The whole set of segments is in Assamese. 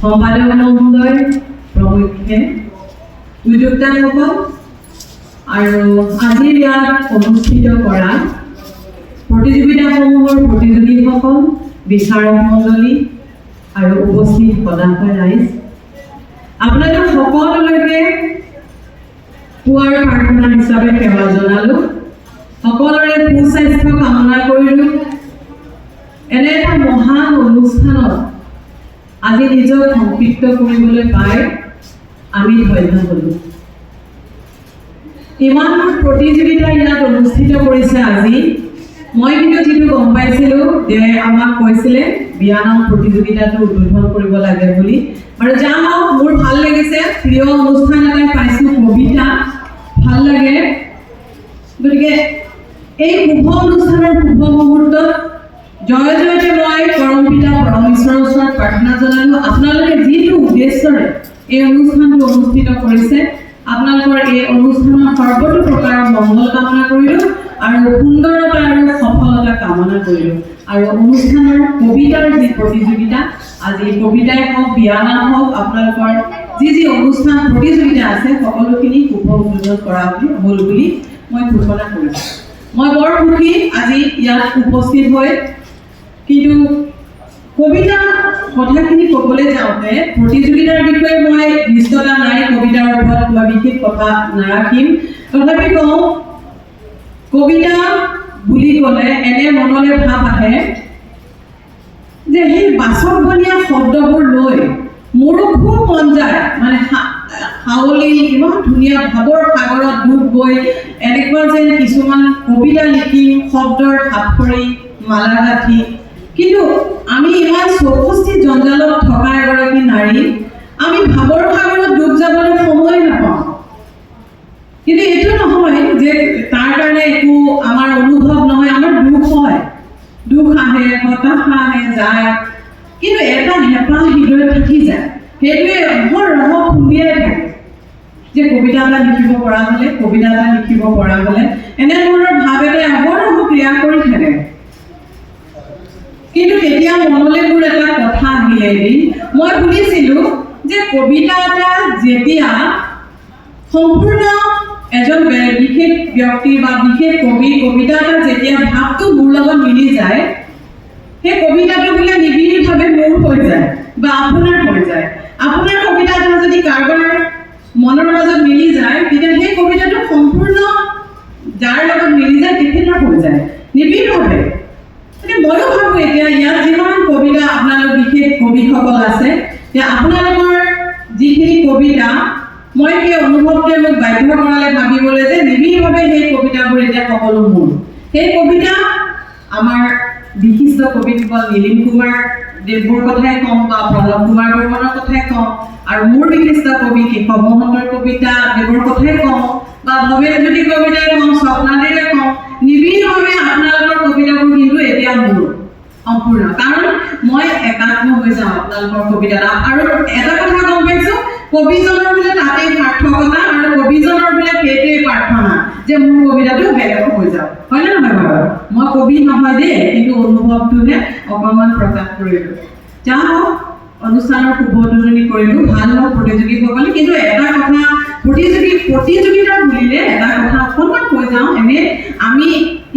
সম্পাদক মহোদয়, প্ৰমুখ্যে উদ্যোক্তাসকল আৰু আজিৰ ইয়াত অনুষ্ঠিত কৰা প্ৰতিযোগিতাসমূহৰ প্ৰতিযোগীসকল, বিচাৰক মণ্ডলী আৰু উপস্থিত সদাশয় ৰাইজ, আপোনালোক সকলোলৈকে পুৱাৰ প্ৰাৰ্থনা হিচাপে সেৱা জনালোঁ। সকলোৰে সুস্বাস্থ্য কামনা কৰিলোঁ। এনে এটা মহান অনুষ্ঠানত আজি নিজক সম্পৃক্ত কৰিবলৈ পাই আমি ধন্য হ'লোঁ। ইমানবোৰ প্ৰতিযোগিতা ইয়াত অনুষ্ঠিত কৰিছে আজি। মই কিন্তু যিটো গম পাইছিলোঁ যে আমাক কৈছিলে বিয়ানাম প্ৰতিযোগিতাটো উদ্বোধন কৰিব লাগে বুলি, আৰু যাম মোৰ ভাল লাগিছে। প্ৰিয় অনুষ্ঠান এটাই পাইছোঁ, কবিতা ভাল লাগে। গতিকে এই শুভ অনুষ্ঠানৰ শুভ মুহূৰ্তত জয় জয়তে মই পৰম পিতা পৰমেশ্বৰৰ ওচৰত প্ৰাৰ্থনা জনালোঁ। আপোনালোকে যিটো উদ্দেশ্যৰে এই অনুষ্ঠানটো অনুষ্ঠিত কৰিছে, আপোনালোকৰ এই অনুষ্ঠানৰ সৰ্বতো প্ৰকাৰৰ মংগল কামনা কৰিলোঁ আৰু সুন্দৰতা আৰু সফলতা কামনা কৰিলোঁ। আৰু অনুষ্ঠানৰ কবিতাৰ যি প্ৰতিযোগিতা, আজি কবিতাই হওক, বিয়ানাম হওক, আপোনালোকৰ যি যি অনুষ্ঠান প্ৰতিযোগিতা আছে সকলোখিনি শুভ উদ্বোধন কৰা হ'ল বুলি মই ঘোষণা কৰিছোঁ। মই বৰ সুখী আজি ইয়াত উপস্থিত হৈ। কিন্তু কবিতা কথাখিনি ক'বলৈ যাওঁতে প্ৰতিযোগিতাৰ বিষয়ে মই নিশ্চয়তা নাই, কবিতাৰ ওপৰত মই বিশেষ কথা নাৰাখিম। তথাপি কওঁ, কবিতা বুলি ক'লে এনে মনলৈ ভাৱ আহে যে সেই বাচকবনীয়া শব্দবোৰ লৈ মোৰো খুব মন যায়, মানে হাৱলি ইমান ধুনীয়া ভাৱৰ সাগৰত ডুব গৈ এনেকুৱা যেন কিছুমান কবিতা লিখি শব্দৰ সাক্ষৰী মালা গাঁঠি। কিন্তু আমি ইমান চৌষষ্ঠি জঞ্জালত থকা এগৰাকী নাৰী, আমি ভাৱৰ সাগৰত ডুব যাবলৈ সময় নাপাওঁ। কিন্তু এইটো নহয় যে তাৰ কাৰণে একো আমাৰ অনুভৱ নহয়, আমাৰ দুখ হয়, দুখ আহে, হতাশা আহে, যায়। কিন্তু এটা হেঁপাহ হৃদয়ত থাকি যায়, সেইটোৱে অহৰহ খুন্দিয়াই থাকে যে কবিতা এটা লিখিব পৰা হ'লে, কবিতা এটা লিখিব পৰা হ'লে, এনেধৰণৰ ভাৱ এটাই অহৰহ ক্ৰিয়া কৰি থাকে। কিন্তু তেতিয়া মনলৈ মোৰ এটা কথা আহিলে এদিন, মই শুনিছিলোঁ যে কবিতা এটা যেতিয়া সম্পূৰ্ণ এজন বিশেষ ব্যক্তি বা বিশেষ কবি কবিতা এটা যেতিয়া ভাৱটো মোৰ লগত মিলি যায়, সেই কবিতাটো বোলে নিবিড়ভাৱে মোৰ হৈ যায় বা আপোনাৰ হৈ যায়। আপোনাৰ কবিতা এটা যদি কাৰোবাৰ মনৰ মাজত মিলি যায়, তেতিয়া সেই কবিতাটো সম্পূৰ্ণ যাৰ লগত মিলি যায় তেখেতৰ হৈ যায় নিবিড়ভাৱে। ময়ো ভাবোঁ এতিয়া ইয়াত যিমান কবিতা আপোনালোক বিশেষ কবিসকল আছে, যে আপোনালোকৰ যিখিনি কবিতা, মই সেই অনুভৱটোৱে মোক বাধ্য কৰালে ভাবিবলৈ যে নিবিড়ভাৱে সেই কবিতাবোৰ এতিয়া সকলো মোৰ। সেই কবিতা আমাৰ বিশিষ্ট কবিসকল নীলিম কুমাৰ দেৱৰ কথাই কওঁ বা প্ৰণৱ কুমাৰ বৰ্মনৰ কথাই কওঁ, আৰু মোৰ বিশিষ্ট কবি কেশৱ মহন্তৰ কবিতা দেৱৰ কথাই কওঁ বা ভৱেনজ্যোতি কবিতাই কওঁ, স্বপ্নাদেৱে কওঁ, নিবিড়ভাৱে আপোনালোকৰ কবিতাবোৰ কিন্তু এতিয়া মোৰ সম্পূৰ্ণ। কাৰণ মই একাত্ম হৈ যাওঁ আপোনালোকৰ কবিতাত। আৰু এটা কথা গম পাইছোঁ, কবিজনৰ বোলে তাতেই সাৰ্থকতা, আৰু কবিজনৰ বোলে সেইটোৱেই প্ৰাৰ্থনা যে মোৰ কবিতাটো বেলেগক হৈ যাওক। হয়নে নহয় বাৰু? মই কবি নহয় দেই, কিন্তু অনুভৱটোহে অকণমান প্ৰকাশ কৰিলোঁ। যা হওক, অনুষ্ঠানৰ শুভ উদ্বোধনী কৰিলোঁ, ভাল হওক প্ৰতিযোগীসকলে। কিন্তু এটা কথা, প্ৰতিযোগিতা বুলিলে এটা কথা অকণমান কৈ যাওঁ, এনে আমি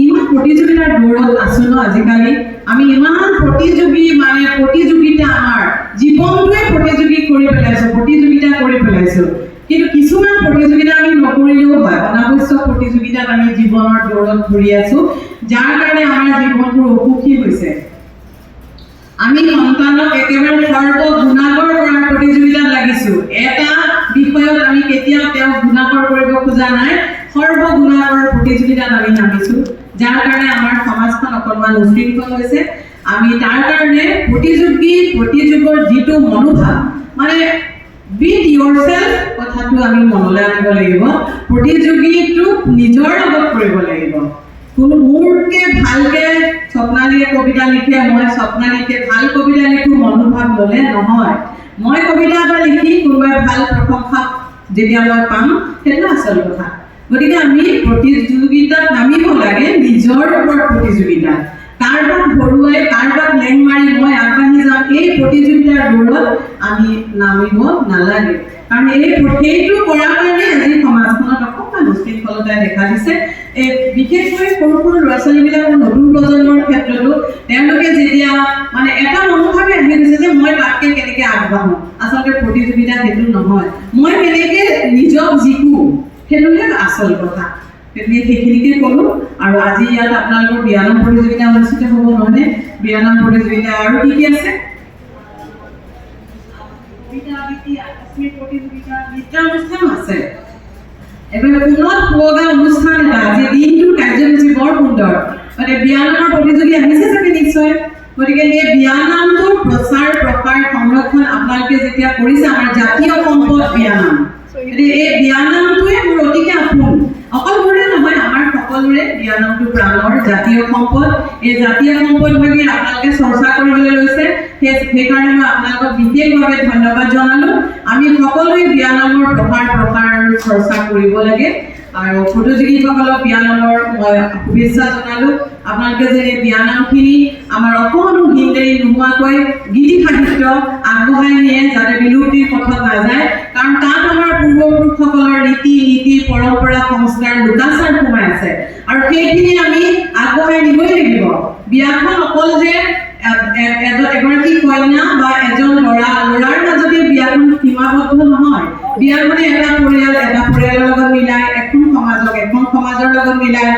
ইমান প্ৰতিযোগিতাৰ দৌৰত আছোঁ ন আজিকালি। আমি ইমান প্ৰতিযোগী, মানে প্ৰতিযোগিতা আমাৰ জীৱনটোৱে প্ৰতিযোগিতা কৰি পেলাইছোঁ। কিন্তু কিছুমান প্ৰতিযোগিতা আমি নকৰিলেও হয়, অনাৱশ্যক প্ৰতিযোগিতাত আমি জীৱনৰ দৌৰত ঘূৰি আছোঁ, যাৰ কাৰণে আমাৰ জীৱনবোৰ অসুখী হৈছে। আমি সন্তানক একেবাৰে সৰ্বগুণাকৰ কৰাৰ প্ৰতিযোগিতাত লাগিছোঁ। এটা বিষয়ত আমি কেতিয়াও তেওঁক গুণাকৰ কৰিব খোজা নাই, সৰ্বগুণাকৰ প্ৰতিযোগিতাত আমি নামিছোঁ, যাৰ কাৰণে আমাৰ সমাজখন অকণমান উশৃংখল হৈছে। আমি তাৰ কাৰণে প্ৰতিযোগৰ যিটো মনোভাৱ, মানে বিট ইয়ৰছেল্ফ কথাটো আমি মনলৈ আনিব লাগিব। প্ৰতিযোগীটোক নিজৰ লগত কৰিব লাগিব। কোনো মোৰকে ভালকে স্বপ্নালীয়ে কবিতা লিখে, মই স্বপ্নালীকে ভাল কবিতা লিখোঁ মনোভাৱ ল'লে নহয়। মই কবিতা এটা লিখি কোনোবাই ভাল প্ৰশংসা যেতিয়া মই পাম, সেইটো আচল কথা। গতিকে আমি প্ৰতিযোগিতাত নামিব লাগে, নিজৰ ওপৰত প্ৰতিযোগিতা। কাৰোবাক হৰুৱাই কাৰোবাক লেং মাৰি মই আগবাঢ়ি যাম এই প্ৰতিযোগিতাৰ দৌৰত আমি নামিব নালাগে। কাৰণ সেইটো কৰাৰ কাৰণে আজি সমাজখনত অকণমান উশৃংখলতাই দেখা দিছে। বিশেষকৈ সৰু সৰু ল'ৰা ছোৱালীবিলাকৰ নতুন প্ৰজন্মৰ ক্ষেত্ৰতো তেওঁলোকে যেতিয়া মানে এটা মনোভাৱে আহি গৈছে যে মই তাতকৈ কেনেকৈ আগবাঢ়ো। আচলতে প্ৰতিযোগিতা সেইটো নহয়, মই কেনেকৈ নিজক জিকো সেইটোহে আচল কথা। গতিকে সেইখিনিকে ক'লোঁ। আৰু আজি ইয়াত আপোনালোকৰ বিয়ানাম প্ৰতিযোগিতা অনুষ্ঠিত হ'ব নহয়নে? বিয়ানাম প্ৰতিযোগিতা আৰু কি আছে? কবিতা আবৃত্তি, আকস্মিক প্ৰতিযোগিতা, নৃত্য অনুষ্ঠানো আছে। এবাৰ পুনত শুৱগা অনুষ্ঠান এটা, আজি দিনটোৰ কাৰ্যসূচী বৰ সুন্দৰ। গতিকে বিয়ানামৰ প্ৰতিযোগী আহিছে চাগে নিশ্চয়। গতিকে সেই বিয়ানামটোৰ প্ৰচাৰ প্ৰসাৰ সংৰক্ষণ আপোনালোকে যেতিয়া কৰিছে, আমাৰ জাতীয় সম্পদ বিয়ানাম, গতিকে এই বিয়ানামটোৱে মোৰ অতিকে আপোন। অকল মোৰে নহয়, আমাৰ সকলোৰে বিয়ানামটো প্ৰাণৰ জাতীয় সম্পদ। এই জাতীয় সম্পদ ভাগি আপোনালোকে চৰ্চা কৰিবলৈ লৈছে, সেইকাৰণে মই আপোনালোকক বিশেষভাৱে ধন্যবাদ জনালোঁ। আমি সকলোৱে বিয়ানামৰ প্ৰসাৰ আৰু চৰ্চা কৰিব লাগে। আৰু প্ৰতিযোগীসকলক বিয়ানামৰ মই শুভেচ্ছা জনালোঁ। আপোনালোকে যে এই বিয়ানামখিনি আমাৰ অকণো হিন্দেৰি নোহোৱাকৈ গীতি সাহিত্য আগবঢ়াই নিয়ে, যাতে বিলুপ্তিৰ পথত নাযায়। কাৰণ তাত আমাৰ পূৰ্বপুৰুষসকলৰ ৰীতি নীতি পৰম্পৰা সংস্কাৰ লোকাচাৰ সোমাই আছে, আৰু সেইখিনি আমি আগবঢ়াই নিবই লাগিব। বিয়াখন অকল যে এগৰাকী কন্যা বা এজন ল'ৰাৰ মাজতে বিয়াখন সীমাবদ্ধ নহয়। বিয়াখনে এটা পৰিয়ালৰ লগত মিলাই, এখন সমাজৰ লগত মিলাই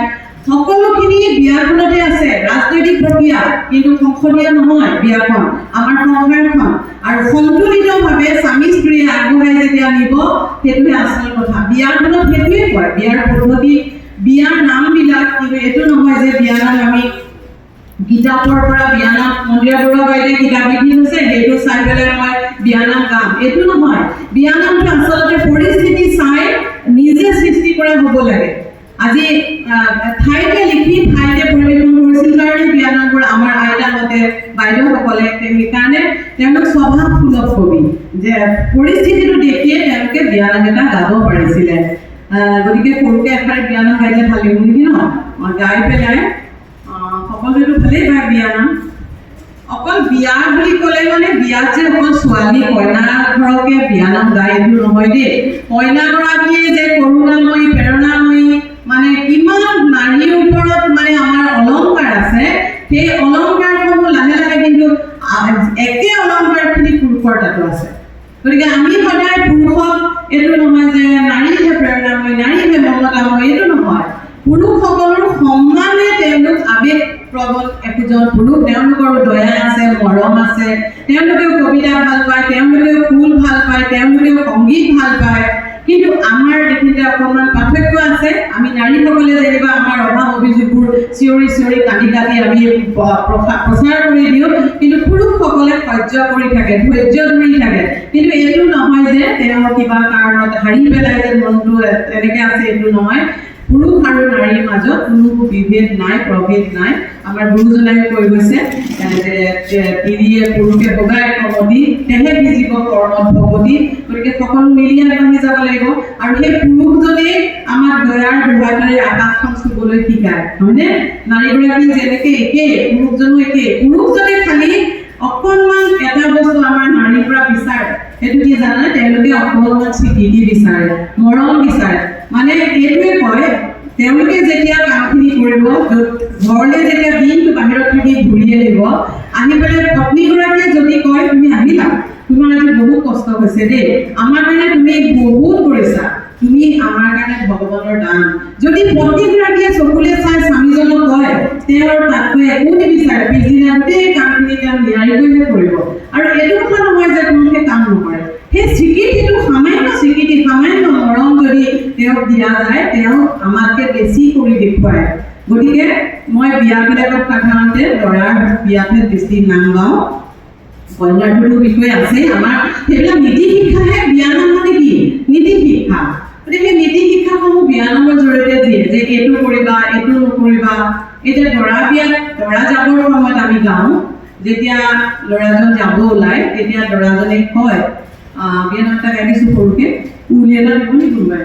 সকলোখিনি বিয়াখনতে আছে। ৰাজনৈতিক প্ৰক্ৰিয়া কিন্তু সংসদীয় নহয় বিয়াখন, আমাৰ সংসাৰখন। আৰু সন্তুলিতভাৱে স্বামী স্ত্ৰীয়ে আগবঢ়াই যেতিয়া নিব, সেইটোহে আচল কথা। বিয়াখনত সেইটোৱে কয়, বিয়াৰ পদ্ধতি, বিয়াৰ নামবিলাক। কিন্তু এইটো নহয় যে বিয়ানাম আমি কিতাপৰ পৰা বিয়ানাম মন্দিৰা বৰুৱা বাইদেৱে কিতাপ লিখি থৈছে, সেইটো চাই পেলাই মই বিয়ানাম গাম, এইটো নহয়। বিয়ানামটো আচলতে পৰিস্থিতি চাই নিজে সৃষ্টি কৰা হ'ব লাগে। আজি ঠাইতে লিখি ঠাইতে পৰিৱেশন কৰিছিল কাৰণে বিয়ানামবোৰ আমাৰ আইতাহঁতে বাইদেউসকলে সেইকাৰণে তেওঁলোক স্বভাৱ সুলভ কবি, যে পৰিস্থিতিটো দেখিয়ে তেওঁলোকে বিয়ানাম এটা গাব পাৰিছিলে। গতিকে সৰুকে এষাৰি বিয়ানাম গাইলে ভাল লাগিব নেকি ন? গাই পেলাই সকলোৱেতো ভালেই পায় বিয়ানাম। অকল বিয়া বুলি ক'লে মানে বিয়াত যে অকল ছোৱালী কইনা ঘৰকে বিয়ানাম গাই এইটো নহয় দেই। কইনাগৰাকীয়ে যে কৰুণাময়ী প্ৰেৰণাময়ী, মানে কিমান নাৰীৰ ওপৰত মানে আমাৰ অলংকাৰ আছে, সেই অলংকাৰসমূহ লাহে লাহে কিন্তু একে অলংকাৰখিনি পুৰুষৰ তাতো আছে। গতিকে আমি সদায় পুৰুষক এইটো নহয় যে নাৰীহে প্ৰেৰণাময়ী, নাৰীহে মমতাময়ী, এইটো নহয়। পুৰুষসকলৰ সন্মানে তেওঁলোক আৱেগ প্ৰবল একোজন পুৰুষ, তেওঁলোকৰো দয়া আছে, মৰম আছে, তেওঁলোকেও কবিতা ভাল পায়, তেওঁলোকেও ফুল ভাল পায়, তেওঁলোকেও সংগীত ভাল পায়। কিন্তু আমাৰ এইখিনিতে অকণমান পাৰ্থক্য আছে। আমি নাৰীসকলে যেনিবা আমাৰ অভাৱ অভিযোগবোৰ চিঞৰি চিঞৰি কান্দি কাটি আমি প্ৰচাৰ কৰি দিওঁ, কিন্তু পুৰুষসকলে সহ্য কৰি থাকে, ধৈৰ্য ধৰি থাকে। কিন্তু এইটো নহয় যে তেওঁ কিবা কাৰণত হাৰি পেলাই যে মনটো এনেকৈ আছে, এইটো নহয়। পুৰুষ আৰু নাৰীৰ মাজত কোনো বিভেদ নাই, প্ৰভেদ নাই। আমাৰ গুৰুজনাই কৈ গৈছে যে পিৰিয়ে পুৰুষে বগাই কমতি, তেহে ভিজিব কৰ্মত ভগতি। গতিকে সকলো মিলি আগবাঢ়ি যাব লাগিব। আৰু সেই পুৰুষজনেই আমাক দয়াৰ দুহাতেৰে আকাশখন চুবলৈ শিকায়, হয়নে? নাৰীগৰাকী যেনেকে একে, পুৰুষজনো একে। পুৰুষজনে খালি অকণমান এটা বস্তু আমাৰ নাৰীৰ পৰা বিচাৰে, সেইটো কি জানে? তেওঁলোকে অকণমান স্বীকৃতি বিচাৰে, মৰম বিচাৰে। মানে এইটোৱে কয়, তেওঁলোকে যেতিয়া কামখিনি কৰিব, ঘৰলৈ যেতিয়া দিনটো বাহিৰত থাকি ঘূৰি আহিব, আহি পেলাই পত্নীগৰাকীয়ে যদি কয় তুমি আহিলা, তোমাৰ আজি বহুত কষ্ট হৈছে দেই, আমাৰ কাৰণে তুমি বহুত কৰিছা, তুমি আমাৰ কাৰণে ভগৱানৰ দান। যদি পত্নীগৰাকীয়ে চকুলে চাই স্বামীজনক কয়, তেওঁৰ তাতকৈ একো নিবিচাৰে, পিছদিনা গোটেই কামখিনি তেওঁ নিয়াৰিকৈহে কৰিব। আৰু এইটো কথা নহয় যে তেওঁলোকে কাম নকৰে। সেই স্বীকৃতিটো সামান্য মৰম যদি তেওঁক দিয়া যায়, তেওঁ আমাতকৈ বেছি কৰি দেখুৱায়। গতিকে মই বিয়াবিলাকত সাধাৰণতে ল'ৰাৰ বিয়াতহে বেছি নাম গাওঁ, কইনাৰটোৰ বিষয়ে আছে আমাৰ। সেইবিলাক নীতি শিক্ষাহে। বিয়ানাম মানে কি? নীতি শিক্ষা। গতিকে নীতি শিক্ষাসমূহ বিয়ানামৰ জৰিয়তে দিয়ে, যে এইটো কৰিবা, এইটো নকৰিবা। এতিয়া দৰা যাবৰ সময়ত আমি গাওঁ, যেতিয়া ল'ৰাজন যাব ওলাই, তেতিয়া দৰাজনে কয়, বিয়ানাম এটা গাই দিছোঁ সৰুকে, উলিয়াই এটা দিব নি কোনোবাই?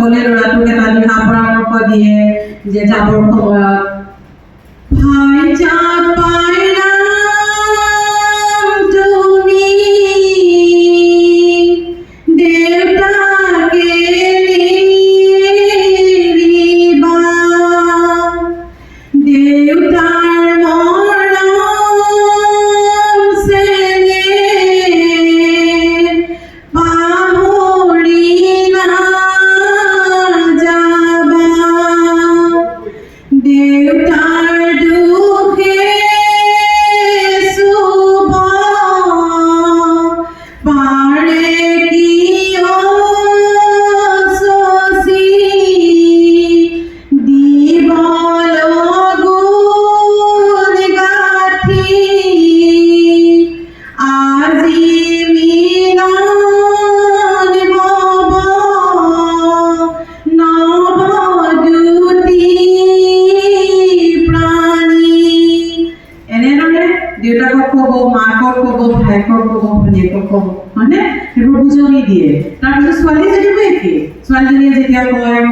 সকলে ল'ৰাটোক এটা দিহা পৰামৰ্শ দিয়ে যে যাবৰ সময়ত ভাই চাঁদ পায়ৰা তুমি দেউতাকে নিৰিবা দেউতাৰ মৰম চেনেহ পাহৰি নাযাবা দেউতাৰ দুখে শুভ পাৰে কিয় শশী দিবল গুণ গাঁঠি আজি মিলন হব নৱদ্যুতি প্ৰাণী এনেদৰে দেউতাকক ক'ব মাকক ক'ব ভায়েকক ক'ব ভনীয়েকক ক'ব হয়নে সেইবোৰ বুজনি দিয়ে তাৰপিছত ছোৱালীজনীকো একেই ছোৱালীজনীয়ে যেতিয়া কয়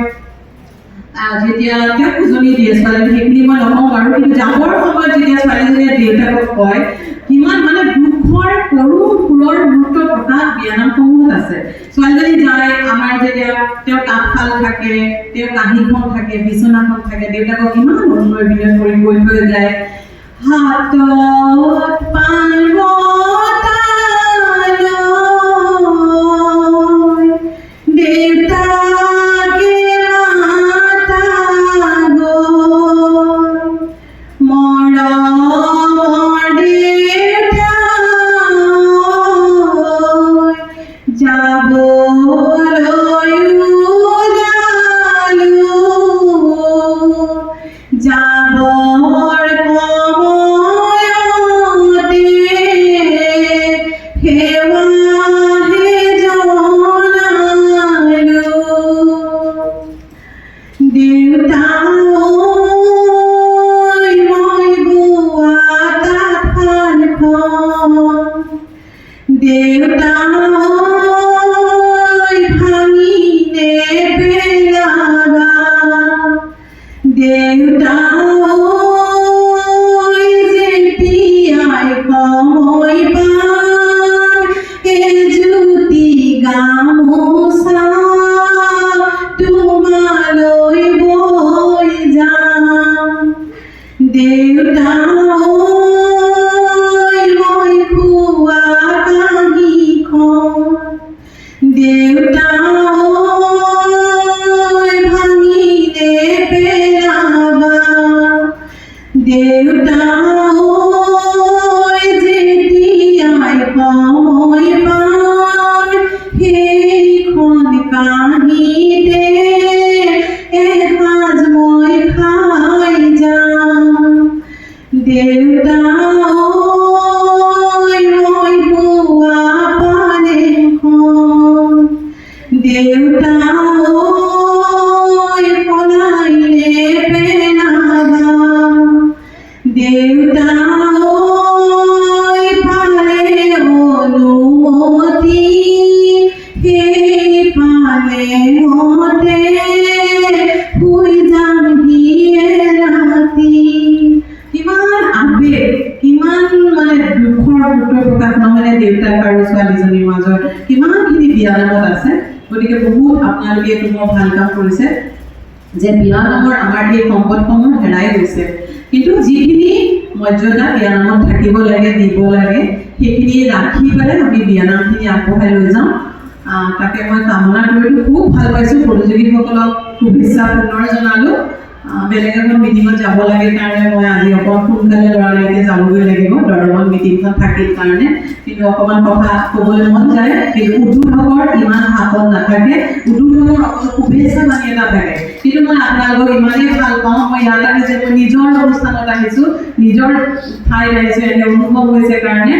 যেতিয়া তেওঁক বুজনি দিয়ে ছোৱালীজনী সেইখিনি মই নকওঁ বাৰু কিন্তু যাবৰ সময়ত যেতিয়া ছোৱালীজনীয়ে দেউতাকক কয় কিমান মানে দুখৰ কৰুণ সুৰৰ মুহূৰ্ত প্ৰকাশ বিয়ানামসমূহত আছে ছোৱালীজনী যায় আমাৰ যেতিয়া তেওঁৰ তাঁতশাল থাকে তেওঁৰ কাঁহীখন থাকে বিচনাখন থাকে দেউতাকক ইমান অনুনয় বিনয় কৰি কৈ থৈ যায় হাতত পাণ বঁটা লৈ দেউতাকে মাতা গ'ল মৰমৰ দেউতা যাবলৈ ওলালো যাবৰ সময়তে সেৱাহে জনালো দেউতা ঐ মই বোৱা তাঁতশালখন দেউতা ঐ ভাঙি নেপেলাবা দেউতা ঐ যেতিয়াই সময় পাম এজুতি গামোচা তোমালৈ বৈ যাম দেউতা ঐ মই খোৱা কাঁহীখন দেউতা ঐ ভাঙি নেপেলাবা দেউতা ঐ যেতিয়াই সময় পাম সেইখন কাঁহীতে এসাঁজ মই খাই যাম দেউতা ঐ মই বোৱা পালেংখন দেউতা ঐ পলাই নেপেলাবা দেউতা ঐ পালে অনুমতি সেই পালে মতে শুই যাম হিয়ে ৰাতি কিমান আবেগ কিমান মানে দুখৰ সুতৰ প্ৰকাশ নহয়নে দেউতাক আৰু ছোৱালীজনীৰ মাজত কিমানখিনি বিয়ানামত আছে গতিকে বহুত আপোনালোকে এইটো বৰ ভাল কাম কৰিছে যে বিয়ানামৰ আমাৰ এই সম্পদসমূহ হেৰাই গৈছে কিন্তু যিখিনি মৰ্যাদা বিয়ানামত থাকিব লাগে দিব লাগে সেইখিনি ৰাখি পেলাই আমি বিয়ানামখিনি আগবঢ়াই লৈ যাওঁ তাকে মই কামনা কৰিলোঁ খুব ভাল পাইছোঁ প্ৰতিযোগীসকলক শুভেচ্ছা পুনৰ জনালোঁ বেলেগ এখন মিটিঙত যাব লাগে কাৰণে মই আজি অকণমান সোনকালে ল'ৰালৈকে যাবগৈ লাগিব দৰমত মিটিংখন থাকিল কাৰণে কিন্তু অকণমান কথা ক'বলৈ মন যায় কিন্তু উদ্যোগৰ ইমান শাসন নাথাকে উদ্যোগৰ অকল শুভেচ্ছা বাণী এটা থাকে কিন্তু মই আপোনালোকক ইমানেই ভাল পাওঁ মই ইয়াত আহি যে মই নিজৰ অনুষ্ঠানত আহিছোঁ নিজৰ ঠাইত আহিছোঁ এনে অনুভৱ হৈছে কাৰণে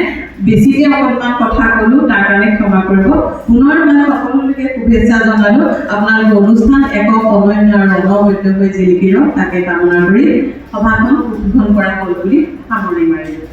বেছিকৈ অকণমান কথা ক'লোঁ তাৰ কাৰণে ক্ষমা কৰিব পুনৰ মই সকলোলৈকে শুভেচ্ছা জনালোঁ আপোনালোকৰ অনুষ্ঠান একক অনন্য আৰু অনবদ্য হৈ জিলিকি ৰওক তাকে কামনা কৰি সভাখন উদ্বোধন কৰা হ'ল বুলি সামৰণি মাৰিলোঁ